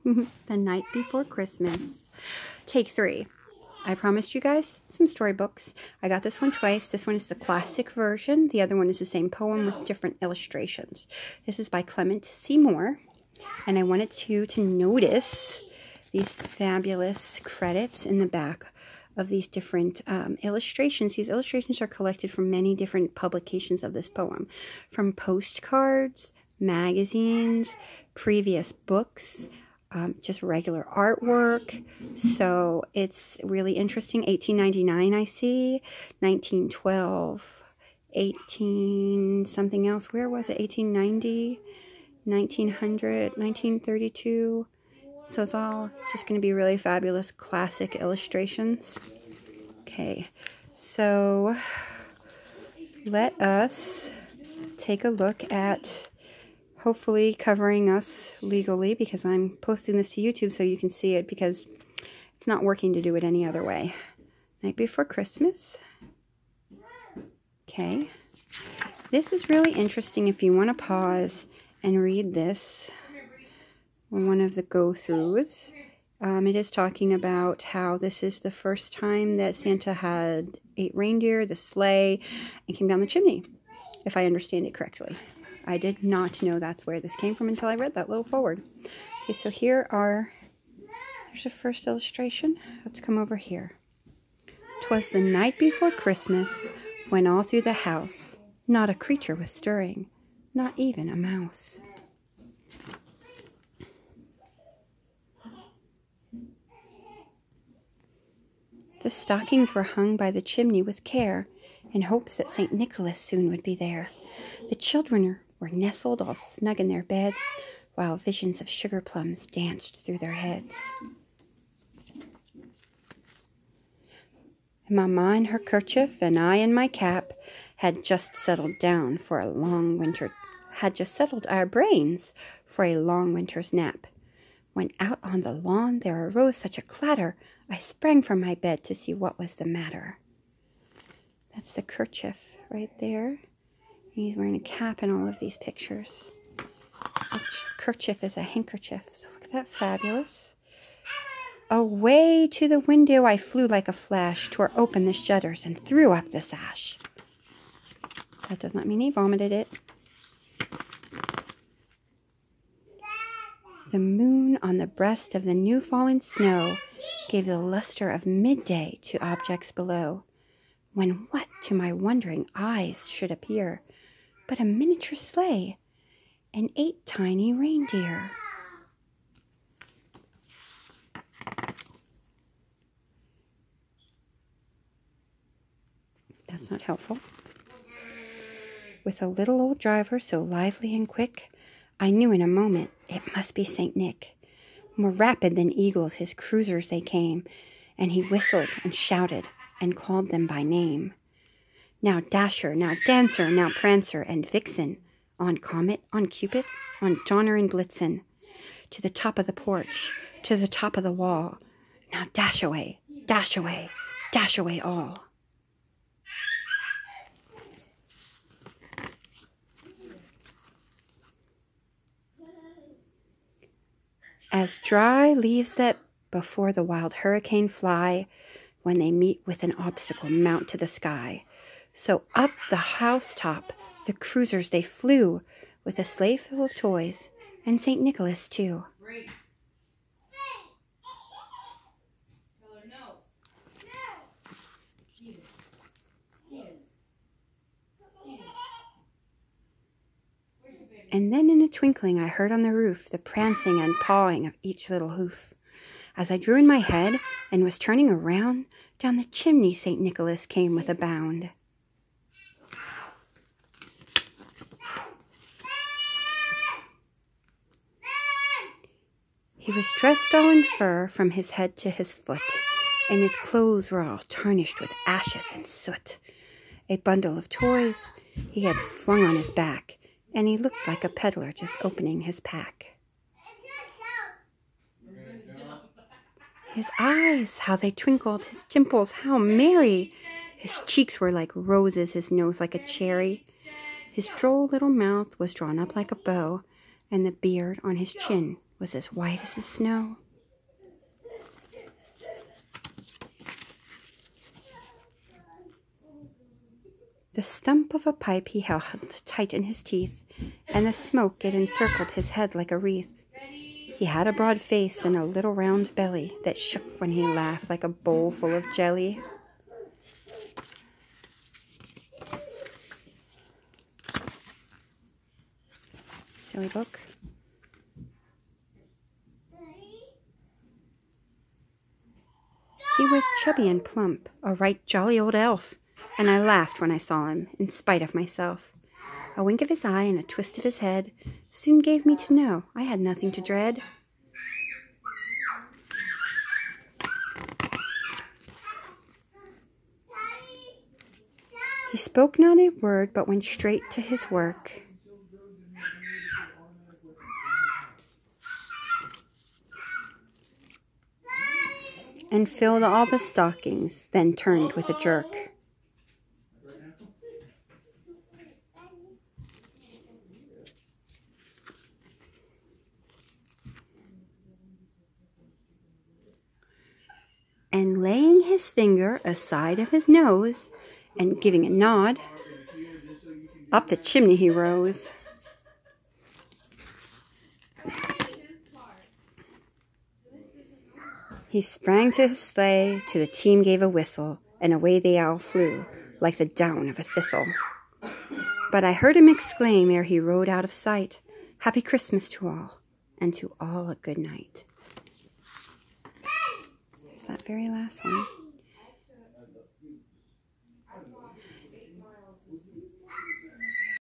The Night Before Christmas. Take 3. I promised you guys some storybooks. I got this one twice. This one is the classic version. The other one is the same poem with different illustrations. This is by Clement C. Moore. And I wanted you to notice these fabulous credits in the back of these different illustrations. These illustrations are collected from many different publications of this poem. From postcards, magazines, previous books, just regular artwork. So it's really interesting. 1899 I see, 1912, 18 something else. Where was it? 1890, 1900, 1932. So it's all just going to be really fabulous classic illustrations. Okay, so let us take a look at hopefully covering us legally, because I'm posting this to YouTube so you can see it, because it's not working to do it any other way. Night Before Christmas. Okay. This is really interesting if you want to pause and read this. One of the go-throughs. It is talking about how this is the first time that Santa had 8 reindeer, the sleigh, and came down the chimney, if I understand it correctly. I did not know that's where this came from until I read that little forward. Okay, so there's the first illustration. Let's come over here. 'Twas the night before Christmas, when all through the house not a creature was stirring, not even a mouse. The stockings were hung by the chimney with care, in hopes that St. Nicholas soon would be there. The children were nestled all snug in their beds, while visions of sugar plums danced through their heads. Mamma in her kerchief and I in my cap had just settled down for a long winter, had just settled our brains for a long winter's nap. When out on the lawn there arose such a clatter, I sprang from my bed to see what was the matter. That's the kerchief right there. He's wearing a cap in all of these pictures. A kerchief is a handkerchief. So look at that, fabulous. Away to the window I flew like a flash, tore open the shutters and threw up the sash. That does not mean he vomited it. The moon on the breast of the new fallen snow gave the luster of midday to objects below, when what to my wondering eyes should appear but a miniature sleigh and 8 tiny reindeer. That's not helpful. With a little old driver so lively and quick, I knew in a moment it must be St. Nick. More rapid than eagles his cruisers they came, and he whistled and shouted and called them by name. Now Dasher, now Dancer, now Prancer and Vixen, on Comet, on Cupid, on Donner and Blitzen, to the top of the porch, to the top of the wall. Now dash away, dash away, dash away all. As dry leaves that before the wild hurricane fly, when they meet with an obstacle mount to the sky, so up the housetop the cruisers they flew, with a sleigh full of toys, and St. Nicholas too. And then in a twinkling I heard on the roof the prancing and pawing of each little hoof. As I drew in my head and was turning around, down the chimney St. Nicholas came with a bound. He was dressed all in fur from his head to his foot, and his clothes were all tarnished with ashes and soot. A bundle of toys he had flung on his back, and he looked like a peddler just opening his pack. His eyes, how they twinkled, his dimples, how merry! His cheeks were like roses, his nose like a cherry. His droll little mouth was drawn up like a bow, and the beard on his chin was as white as the snow. The stump of a pipe he held tight in his teeth, and the smoke it encircled his head like a wreath. He had a broad face and a little round belly that shook when he laughed like a bowl full of jelly. Silly book. He was chubby and plump, a right jolly old elf, and I laughed when I saw him, in spite of myself. A wink of his eye and a twist of his head soon gave me to know I had nothing to dread. He spoke not a word, but went straight to his work. And filled all the stockings, then turned with a jerk. And laying his finger aside of his nose, and giving a nod, up the chimney he rose. He sprang to his sleigh, to the team gave a whistle, and away they all flew, like the down of a thistle. But I heard him exclaim ere he rode out of sight, "Happy Christmas to all, and to all a good night." There's that very last one.